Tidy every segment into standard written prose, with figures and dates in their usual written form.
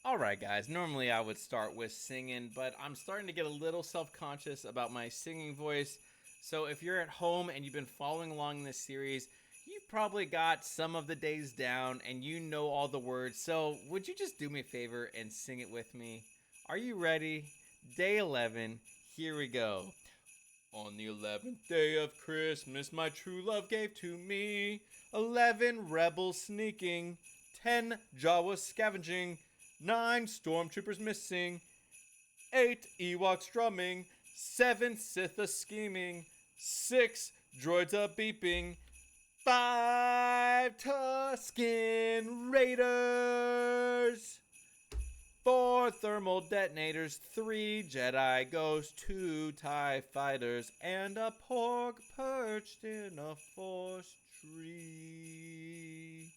Alright guys, normally I would start with singing, but I'm starting to get a little self-conscious about my singing voice. So if you're at home and you've been following along in this series, you've probably got some of the days down and you know all the words. So would you just do me a favor and sing it with me? Are you ready? Day 11, here we go. On the 11th day of Christmas, my true love gave to me 11 rebels sneaking, 10 Jawas scavenging, 9 stormtroopers missing, 8 Ewoks drumming, 7 Sith a scheming, 6 droids a beeping, 5 Tusken Raiders, 4 thermal detonators, 3 Jedi ghosts, 2 TIE fighters, and a porg perched in a force tree.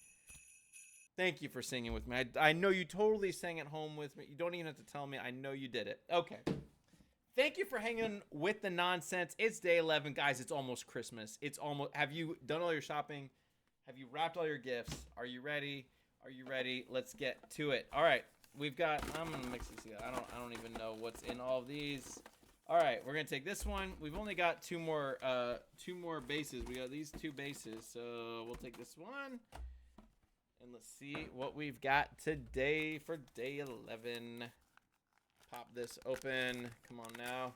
Thank you for singing with me. I know you totally sang at home with me. You don't even have to tell me. I know you did it. Okay. Thank you for hanging with the nonsense. It's day 11, guys. It's almost Christmas. It's almost. Have you done all your shopping? Have you wrapped all your gifts? Are you ready? Are you ready? Let's get to it. All right. We've got. I'm gonna mix this here. I don't even know what's in all of these. All right. We're gonna take this one. We've only got two more bases. We got these 2 bases, so we'll take this one. And let's see what we've got today for day 11. Pop this open. Come on now.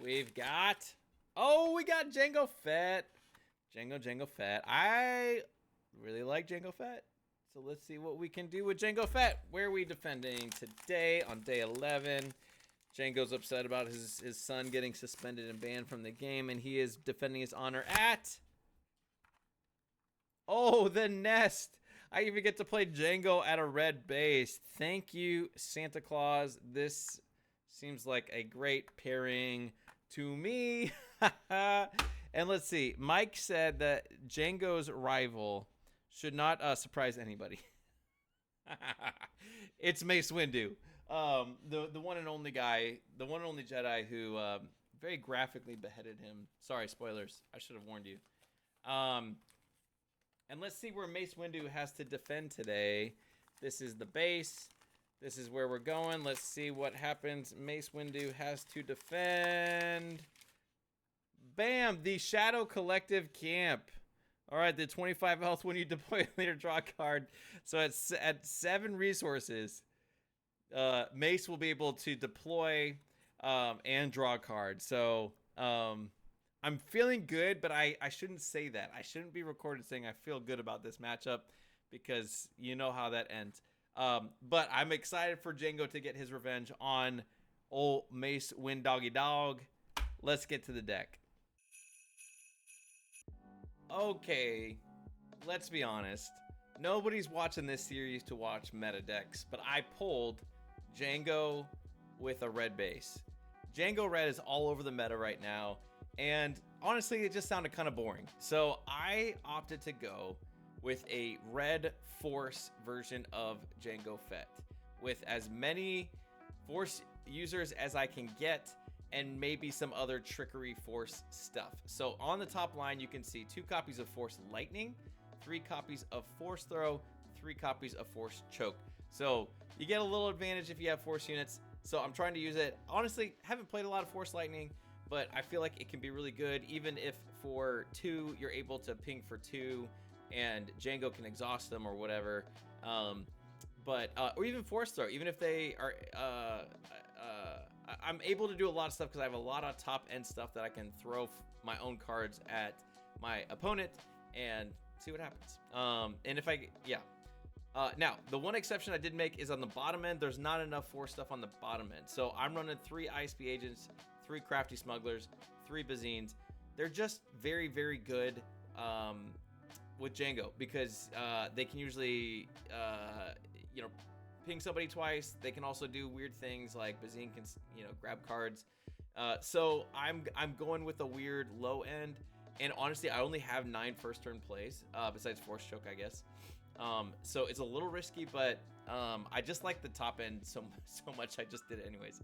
We've got... Oh, we got Jango Fett. Jango Fett. I really like Jango Fett. So let's see what we can do with Jango Fett. Where are we defending today on day 11? Jango's upset about his son getting suspended and banned from the game, and he is defending his honor at... Oh, the nest. I even get to play Jango at a red base. Thank you, Santa Claus. This seems like a great pairing to me. And let's see. Mike said that Jango's rival should not surprise anybody. It's Mace Windu. The one and only guy, the one and only Jedi who very graphically beheaded him. Sorry, spoilers. I should have warned you. And let's see where Mace Windu has to defend today. This is the base. This is where we're going. Let's see what happens. Mace Windu has to defend. Bam! The Shadow Collective Camp. All right, the 25 health when you deploy a leader, draw a card. So at 7 resources, Mace will be able to deploy and draw a card. So... I'm feeling good, but I shouldn't say that. I shouldn't be recorded saying I feel good about this matchup because you know how that ends. But I'm excited for Jango to get his revenge on old Mace Win Doggy Dog. Let's get to the deck. Okay, let's be honest. Nobody's watching this series to watch meta decks, but I pulled Jango with a red base. Jango red is all over the meta right now. And honestly, it just sounded kind of boring. So I opted to go with a red Force version of Jango Fett with as many Force users as I can get and maybe some other trickery Force stuff. So on the top line, you can see 2 copies of Force Lightning, 3 copies of Force Throw, 3 copies of Force Choke. So you get a little advantage if you have Force units. So I'm trying to use it. Honestly, haven't played a lot of Force Lightning, but I feel like it can be really good, even if for 2, you're able to ping for 2, and Jango can exhaust them or whatever. Or even Force Throw, even if they are, I'm able to do a lot of stuff because I have a lot of top-end stuff that I can throw my own cards at my opponent and see what happens. And if I, yeah. Now, the one exception I did make is on the bottom end. There's not enough Force stuff on the bottom end. So I'm running 3 ISP agents, 3 crafty smugglers, 3 Bazines. They're just very, very good with Jango because they can usually, ping somebody twice. They can also do weird things like Bazine can, grab cards. So I'm going with a weird low end. And honestly, I only have 9 first turn plays besides Force Choke, I guess. So it's a little risky, but I just like the top end so much. I just did it anyways.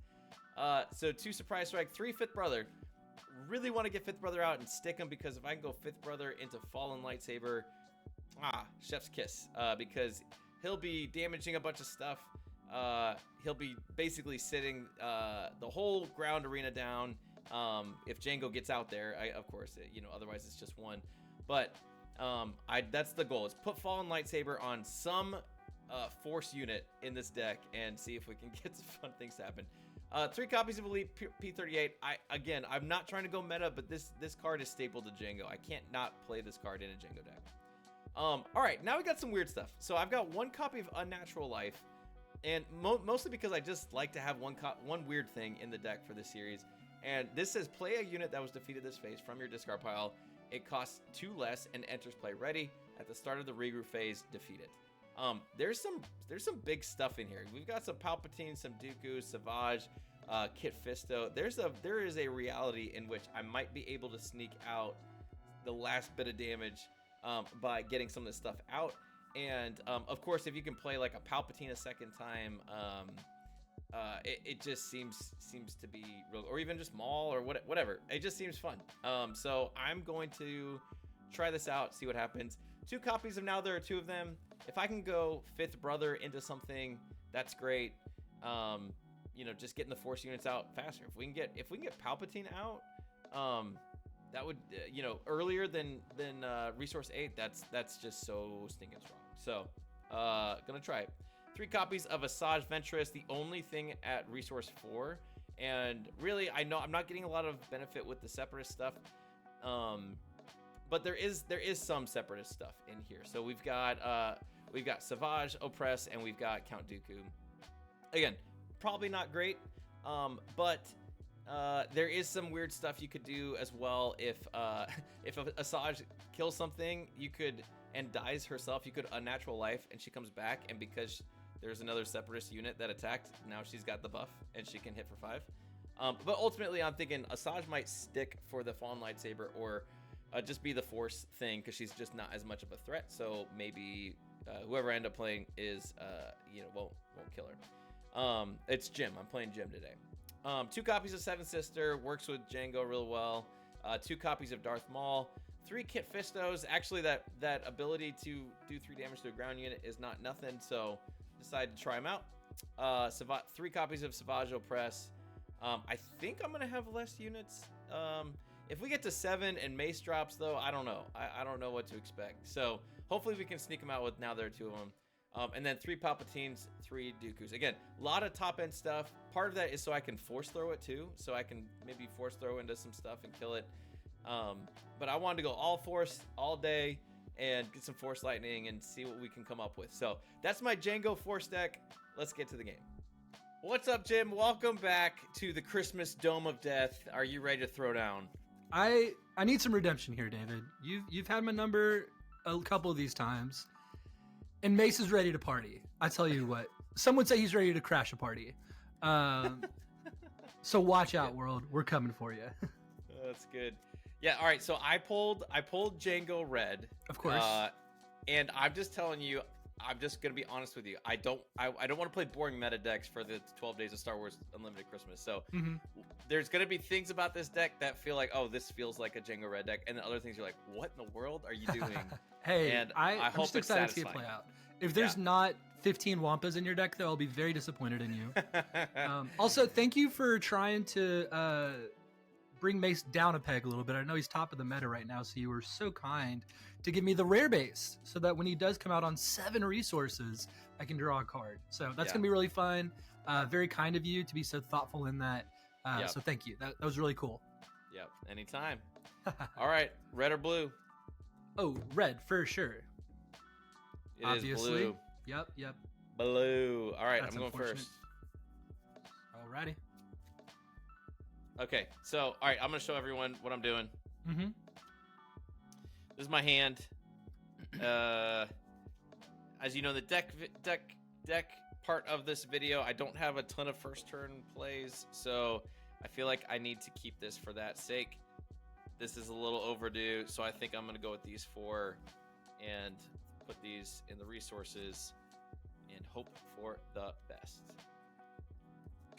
So 2 Surprise Strike, 3 Fifth Brother. Really want to get Fifth Brother out and stick him because if I can go Fifth Brother into Fallen Lightsaber, Chef's kiss. Because he'll be damaging a bunch of stuff. He'll be basically sitting the whole ground arena down. If Django gets out there, of course, otherwise it's just one. But that's the goal: is put Fallen Lightsaber on some force unit in this deck and see if we can get some fun things to happen. 3 copies of Elite P38. I'm not trying to go meta, but this card is stapled to Django. I can't not play this card in a Django deck. All right, now we got some weird stuff. So I've got 1 copy of Unnatural Life, and mostly because I just like to have one weird thing in the deck for this series. And this says play a unit that was defeated this phase from your discard pile. It costs 2 less and enters play ready. At the start of the regroup phase, defeat it. There's some big stuff in here. We've got some Palpatine, some Dooku, Savage, Kit Fisto. There is a reality in which I might be able to sneak out the last bit of damage by getting some of this stuff out. And of course, if you can play like a Palpatine a second time, it just seems to be real, or even just Maul or whatever. It just seems fun. So I'm going to try this out, see what happens. 2 copies of Now There Are Two of Them. If I can go 5th brother into something, that's great. Just getting the force units out faster. If we can get Palpatine out, that would earlier than resource 8. That's just so stinking strong. So gonna try it. 3 copies of Asajj Ventress, the only thing at resource 4, and really I know I'm not getting a lot of benefit with the Separatist stuff, but there is some Separatist stuff in here. So we've got Savage, Oppress, and we've got Count Dooku. Again, probably not great, but there is some weird stuff you could do as well. If Asajj kills something, and dies herself, you could Unnatural Life, and she comes back, and because there's another Separatist unit that attacked, now she's got the buff, and she can hit for 5. But ultimately, I'm thinking Asajj might stick for the Fallen Lightsaber, or just be the Force thing, because she's just not as much of a threat. So maybe whoever I end up playing is, won't kill her. It's Jim. I'm playing Jim today. 2 copies of Seven Sister, works with Django real well. 2 copies of Darth Maul. 3 Kit Fistos. Actually, that ability to do 3 damage to a ground unit is not nothing, so decided to try them out. 3 copies of Savage Oppress. I think I'm gonna have less units. If we get to 7 and Mace drops, though, I don't know. I don't know what to expect. So hopefully we can sneak them out with Now There Are Two of them. And then 3 Palpatines, 3 Dookus. Again, a lot of top end stuff. Part of that is so I can force throw it too, so I can maybe force throw into some stuff and kill it. But I wanted to go all force all day and get some force lightning and see what we can come up with. So that's my Django force deck. Let's get to the game. What's up, Jim? Welcome back to the Christmas Dome of Death. Are you ready to throw down? I need some redemption here, David. You've had my number a couple of these times, and Mace is ready to party. I tell you what, some would say he's ready to crash a party. So watch out, world. We're coming for you. That's good. Yeah. All right. So I pulled Django red, of course, and I'm just telling you, I'm just gonna be honest with you. I don't want to play boring meta decks for the 12 days of Star Wars Unlimited Christmas. So there's gonna be things about this deck that feel like, oh, this feels like a Django red deck, and then other things you're like, what in the world are you doing? Hey, and I'm hope just excited to see it play out. If there's not 15 Wampas in your deck, though, I'll be very disappointed in you. Also, thank you for trying to bring Mace down a peg a little bit. I know he's top of the meta right now, so you were so kind to give me the rare base so that when he does come out on 7 resources, I can draw a card. So that's going to be really fun. Very kind of you to be so thoughtful in that. So thank you. That was really cool. Yep. Anytime. All right. Red or blue? Oh, red for sure. It Obviously. Is blue. Yep. Blue. All right. I'm going first. Alrighty. Okay. So, all right. I'm going to show everyone what I'm doing. Mm-hmm. This is my hand. As you know, the deck part of this video, I don't have a ton of first turn plays, so I feel like I need to keep this for that sake. This is a little overdue, so I think I'm going to go with these 4 and put these in the resources and hope for the best.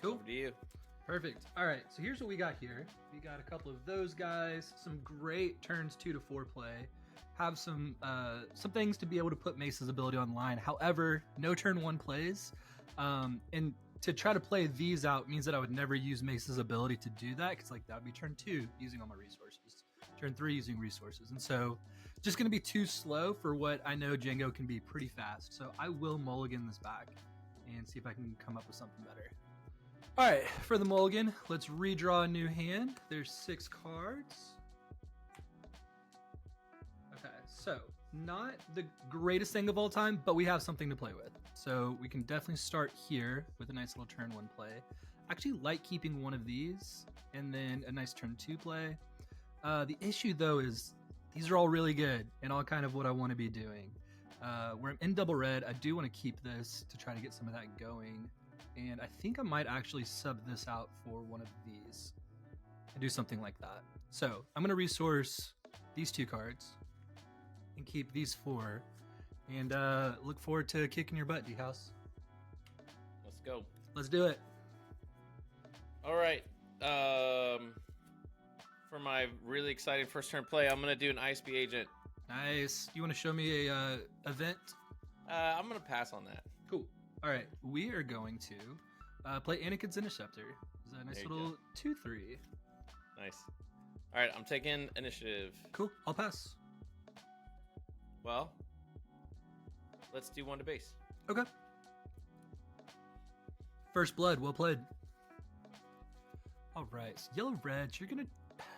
Cool. Over to you. Perfect. All right, so here's what we got here. We got a couple of those guys, some great turns 2 to 4 play. have some things to be able to put Mace's ability online. However, no turn 1 plays, and to try to play these out means that I would never use Mace's ability to do that, because like that would be turn 2 using all my resources, turn 3 using resources, and so just going to be too slow for what I know Django can be pretty fast. So I will mulligan this back and see if I can come up with something better. All right, for the mulligan, let's redraw a new hand. There's 6 cards. Okay, so not the greatest thing of all time, but we have something to play with. So we can definitely start here with a nice little turn 1 play. I actually like keeping one of these and then a nice turn 2 play. The issue though is these are all really good and all kind of what I want to be doing. Where I'm in double red, I do want to keep this to try to get some of that going. And I think I might actually sub this out for one of these and do something like that. So I'm going to resource these 2 cards and keep these 4. And look forward to kicking your butt, D-House. Let's go. Let's do it. All right. For my really exciting first turn play, I'm going to do an ISB agent. Nice. You want to show me a event? I'm going to pass on that. Cool. All right. We are going to play Anakin's Interceptor. It's a nice little 2/3. Nice. All right. I'm taking initiative. Cool. I'll pass. Well, let's do 1 to base. Okay. First blood. Well played. All right. So yellow red. You're going to...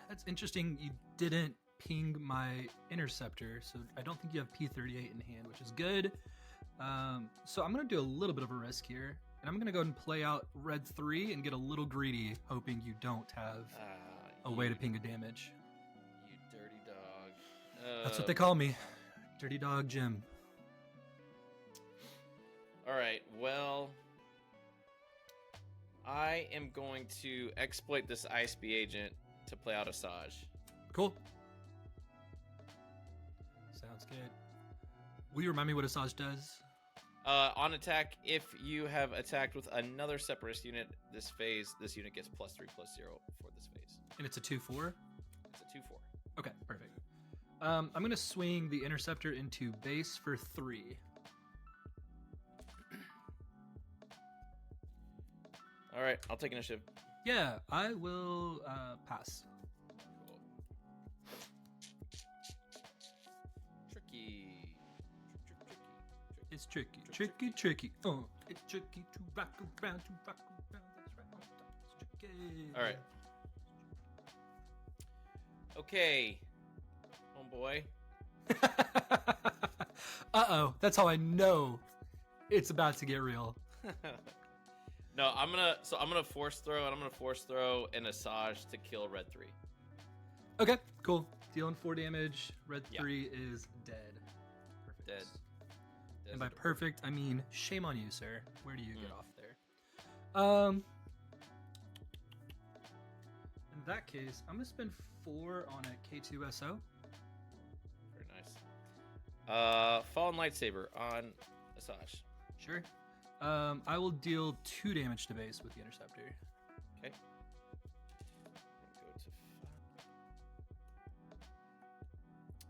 That's interesting. You didn't ping my interceptor, so I don't think you have P38 in hand, which is good. So I'm going to do a little bit of a risk here, and I'm going to go ahead and play out red 3 and get a little greedy, hoping you don't have a way to ping a damage. You dirty dog. That's what they call me. Dirty Dog Jim. All right, well, I am going to exploit this ISB agent to play out Asajj. Cool. Sounds good. Will you remind me what Asajj does? On attack, if you have attacked with another Separatist unit this phase, this unit gets +3/+0 for this phase. And it's a 2/4? It's a 2/4. Okay, perfect. I'm going to swing the Interceptor into base for 3. All right, I'll take initiative. Yeah, I will pass. Cool. Tricky. It's tricky. It's tricky. It's tricky to rock around, That's right. It's tricky. All right. Okay, homeboy. Uh-oh. That's how I know it's about to get real. No, I'm gonna force throw, and I'm gonna force throw an Asajj to kill red 3. Okay, cool. Dealing 4 damage. Red 3 is dead. Perfect. Dead. And by perfect, I mean shame on you, sir. Where do you get off there? In that case, I'm gonna spend 4 on a K2SO. Very nice. Fallen Lightsaber on Asajj. Sure. I will deal 2 damage to base with the Interceptor. Okay. Go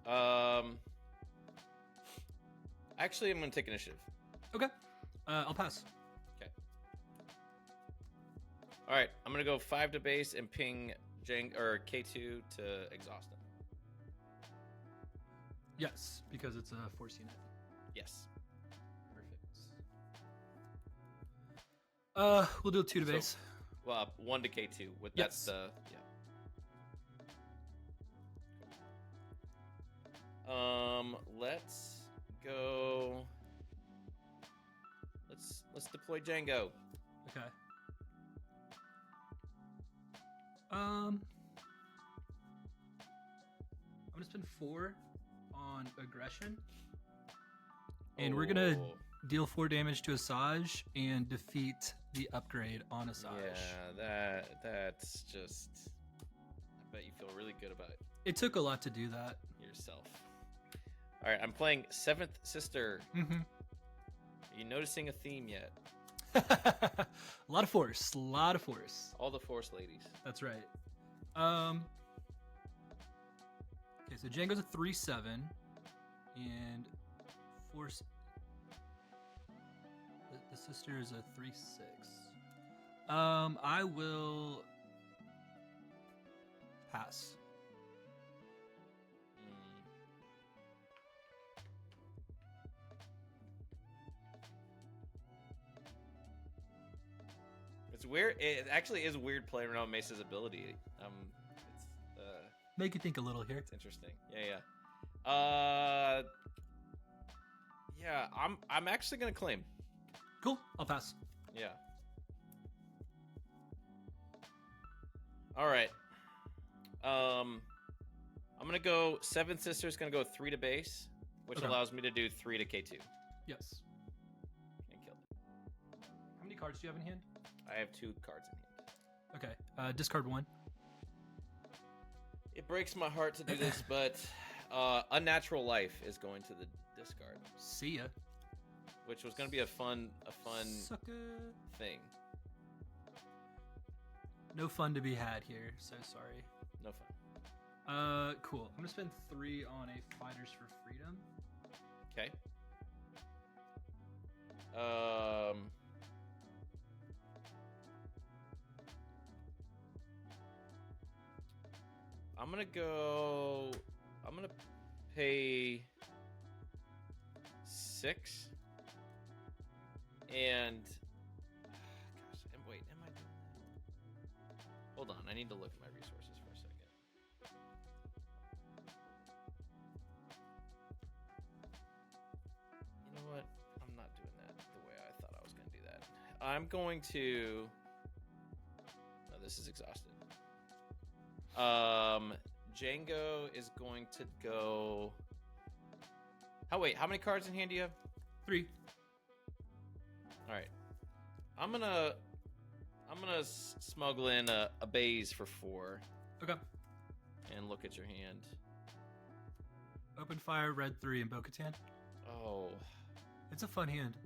to actually, I'm gonna take initiative. Okay. I'll pass. Okay. All right, I'm gonna go 5 to base and ping K2 to exhaust him. Yes, because it's a force unit. Yes. Perfect. We'll do 2 to base. Well, 1 to K2. With Yes. That's the Let's go. Let's deploy Django. Okay. I'm gonna spend 4 on aggression, and we're gonna deal 4 damage to Asajj and defeat the upgrade on Asajj. Yeah, that's just. I bet you feel really good about it It took a lot to do that. yourself. All right, I'm playing 7th Sister. Mm-hmm. Are you noticing a theme yet? A lot of force. A lot of force. All the Force ladies. That's right. Okay, so Django's a 3/7. And force. The sister is a 3/6. I will pass. It's weird. It actually is weird playing around Mace's ability. It's Make you think a little here. It's interesting. Yeah. Yeah. I'm actually gonna claim. Cool. I'll pass. Yeah. All right. I'm gonna go. Seven Sisters gonna go 3 to base, which allows me to do 3 to K2. Yes. And kill it. How many cards do you have in hand? I have 2 cards in hand. Okay. Discard 1. It breaks my heart to do this, but Unnatural Life is going to the discard. See ya. Which was going to be a fun Sucker. thing. No fun to be had here. So sorry. No fun. Cool. I'm gonna spend 3 on a Fighters for Freedom. Okay. I'm gonna pay 6 and gosh, wait, am I doing that? Hold on, I need to look at my resources for a second. You know what? I'm not doing that the way I thought I was gonna do that. I'm going to no, this is exhausted. Django is going to go. How many cards in hand do you have? 3. All right. I'm gonna smuggle in a Baze for 4. Okay. And look at your hand. Open Fire, Red 3, and Bo-Katan. Oh. It's a fun hand.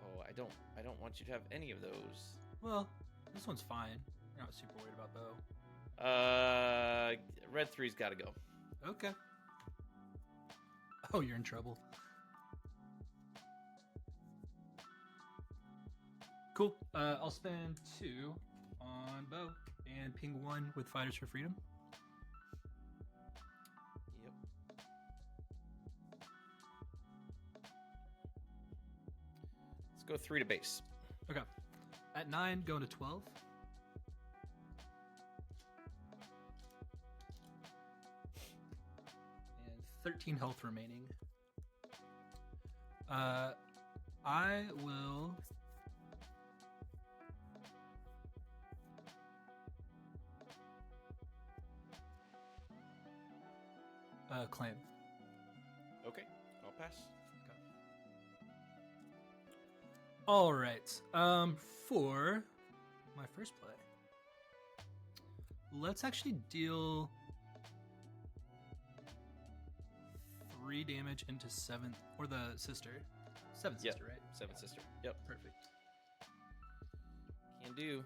Oh, I don't want you to have any of those. Well, this one's fine. You're not super worried about Bo. Red 3's got to go. Okay. Oh, you're in trouble. Cool. I'll spend 2 on Bo and ping 1 with Fighters for Freedom. Yep. Let's go 3 to base. Okay. At 9, going to 12. And 13 health remaining. I will claim. Okay, I'll pass. All right. For my first play, let's actually deal 3 damage into 7th or the sister. 7th sister, right? 7th sister. Yep. Perfect. Can do.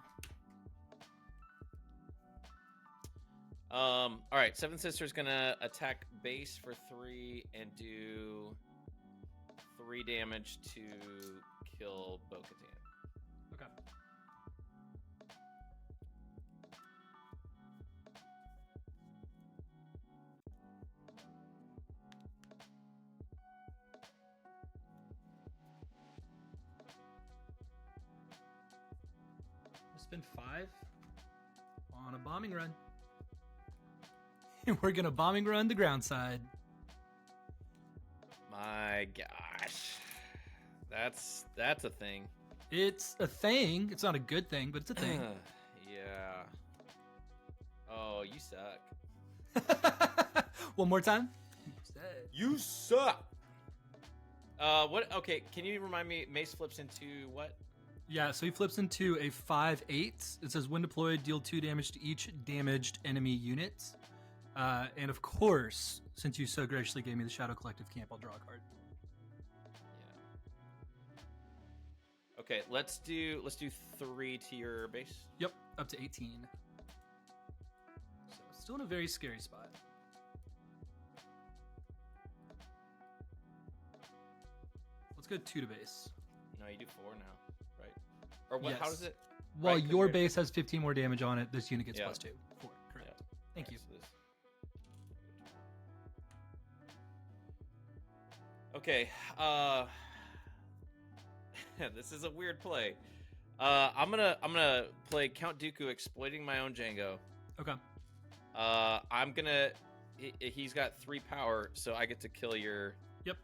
All right. 7th sister's gonna attack base for 3 and do 3 damage to kill Bo-Katan. Okay. Spend 5 on a bombing run. And we're gonna bombing run the ground side. My gosh, that's a thing. It's a thing. It's not a good thing, but it's a thing. Yeah. Oh, you suck. One more time. You suck. What? Okay, can you remind me? Mace flips into what? Yeah, so he flips into a 5/8. It says when deployed, deal 2 damage to each damaged enemy unit. And of course, since you so graciously gave me the Shadow Collective camp, I'll draw a card. Yeah. Okay, let's do 3 to your base. Yep, up to 18. So still in a very scary spot. Let's go 2 to base. No, you do 4 now, right? Or what? How Yes. does it? Well, Right, 'cause your you're- base has 15 more damage on it. This unit gets Yeah. +2. 4. Correct. Yeah. Thank you. So this- Okay. This is a weird play. I'm gonna play Count Dooku exploiting my own Django. Okay. I'm gonna. He's got 3 power, so I get to kill your. Yep.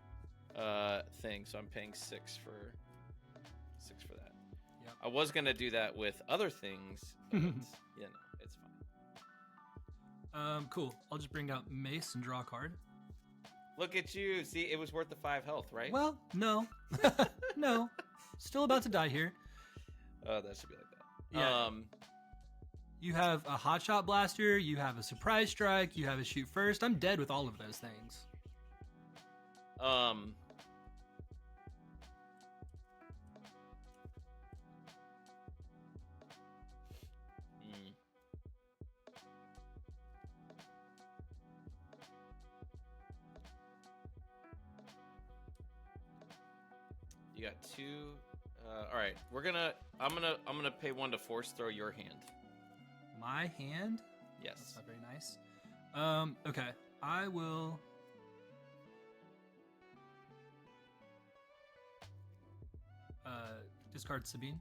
Thing. So I'm paying 6 for that. Yep. I was gonna do that with other things, but it's fine. Cool. I'll just bring out Mace and draw a card. Look at you. See, it was worth the 5 health, right? Well, no. No. Still about to die here. Oh, that should be like that. Yeah. You have a hotshot blaster, you have a surprise strike, you have a shoot first. I'm dead with all of those things. You got 2. All right, I'm gonna pay 1 to force throw your hand. My hand? Yes. That's not very nice. Okay. I will. Discard Sabine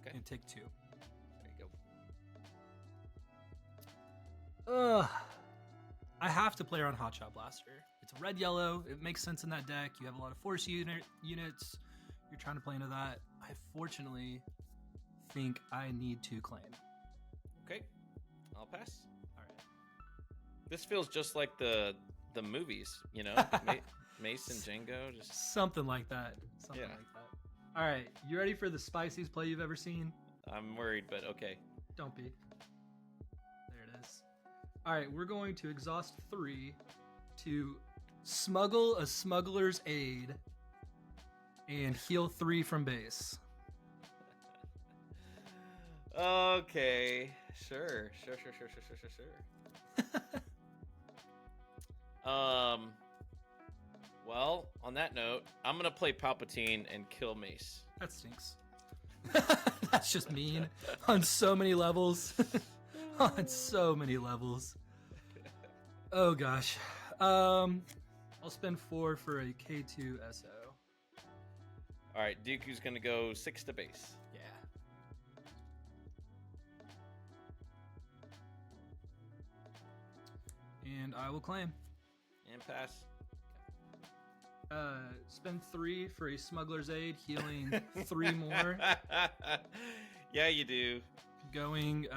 Okay. and take 2. There you go. Ugh. I have to play around Hotshot Blaster. It's red yellow. It makes sense in that deck. You have a lot of force units. You're trying to play into that. I fortunately think I need to claim. Okay. I'll pass. All right. This feels just like the movies, you know, Mace and Django. Just Something like that. Something Yeah. like that. All right. You ready for the spiciest play you've ever seen? I'm worried, but okay. Don't be. There it is. All right, we're going to exhaust 3 to smuggle a smuggler's aid and heal 3 from base. Okay. Sure. Well, on that note, I'm gonna play Palpatine and kill Mace. That stinks. That's just mean on so many levels. On so many levels. Oh gosh. I'll spend 4 for a K2 SO. All right, Dooku's gonna go 6 to base. Yeah. And I will claim. And pass. Spend 3 for a smuggler's aid, healing 3 more. Yeah, you do. Going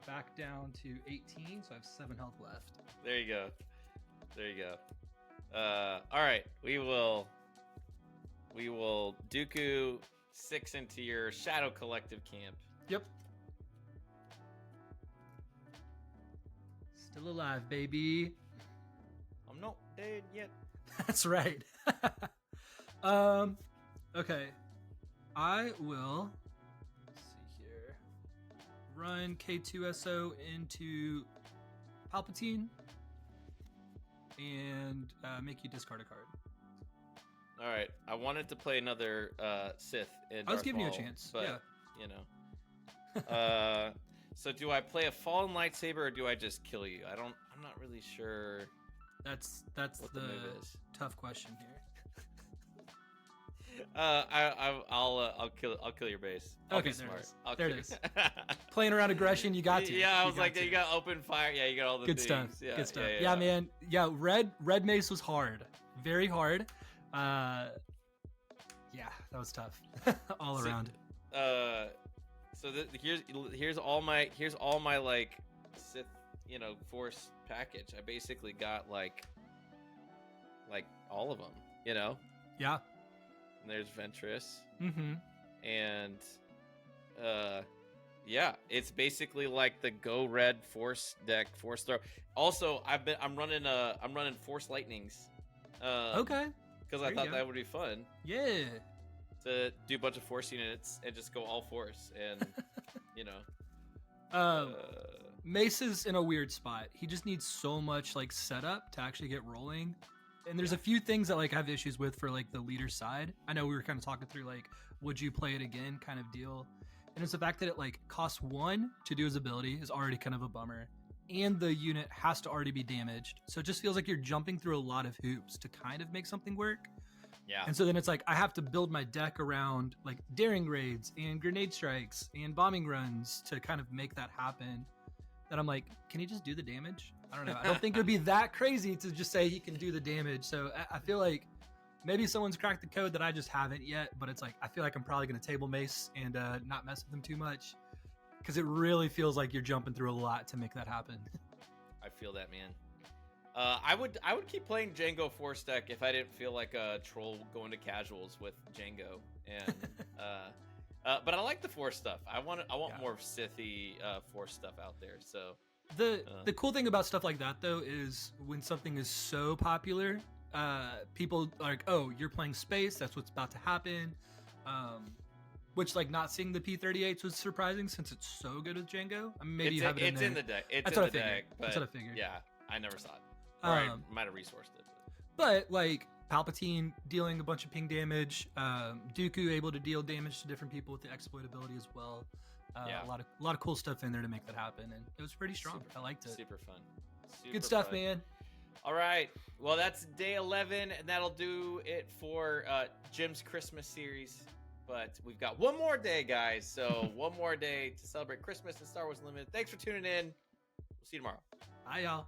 back down to 18, so I have 7 health left. There you go. All right, we will Dooku 6 into your Shadow Collective camp. Yep. Still alive, baby. I'm not dead yet. That's right. Okay. I will, let's see here, run K2SO into Palpatine and make you discard a card. All right, I wanted to play another Sith. In I was Darth giving you a Maul, chance, but, yeah. You know. So do I play a fallen lightsaber or do I just kill you? I'm not really sure. That's what the the move is. tough question here. I'll kill your base. I'll Okay, be there it smart. is. I'll There it kill- is. Playing around aggression, you got to. Yeah, I was like, to. you got open fire. Yeah, you got all the Good things. stuff. Yeah, Good stuff. Yeah, Yeah, man. Yeah, red mace was hard. Very hard. Yeah, that was tough. All So- around. So here's all my like Sith, Force package. I basically got like all of them, Yeah. And there's Ventress, Mm-hmm. and yeah, it's basically like the Go Red Force deck, Force throw. Also, I'm running Force Lightnings. Okay. Because There I you thought go. that would be fun Yeah. to do a bunch of Force units and just go all Force, and Mace is in a weird spot. He just needs so much like setup to actually get rolling. And there's a few things that like I have issues with for like the leader side. I know we were kind of talking through like, would you play it again kind of deal. And it's the fact that it like costs 1 to do his ability is already kind of a bummer. And the unit has to already be damaged. So it just feels like you're jumping through a lot of hoops to kind of make something work. Yeah. And so then it's like I have to build my deck around like daring raids and grenade strikes and bombing runs to kind of make that happen. That I'm like, can he just do the damage? I don't know. I don't think it would be that crazy to just say he can do the damage. So I feel like maybe someone's cracked the code that I just haven't yet. But it's like I feel like I'm probably going to table Mace and not mess with him too much. Because it really feels like you're jumping through a lot to make that happen. I feel that, man. I would keep playing Django 4-stack if I didn't feel like a troll going to casuals with Django. And but I like the 4 stuff. I want more Sithy 4 stuff out there. So the cool thing about stuff like that though is when something is so popular, people are like, oh, you're playing space. That's what's about to happen. Which, like, not seeing the P38s was surprising since it's so good with Django. I mean, maybe you have it in there. It's in the deck. That's what I figured. That's what I figured. Yeah, I never saw it. Or I might have resourced it. But, like, Palpatine dealing a bunch of ping damage. Dooku able to deal damage to different people with the exploit ability as well. A lot of cool stuff in there to make that happen. And it was pretty strong. I liked it. Super fun. Good stuff, man. All right. Well, that's day 11, and that'll do it for Jim's Christmas series. But we've got one more day, guys. So one more day to celebrate Christmas and Star Wars Unlimited. Thanks for tuning in. We'll see you tomorrow. Bye, y'all.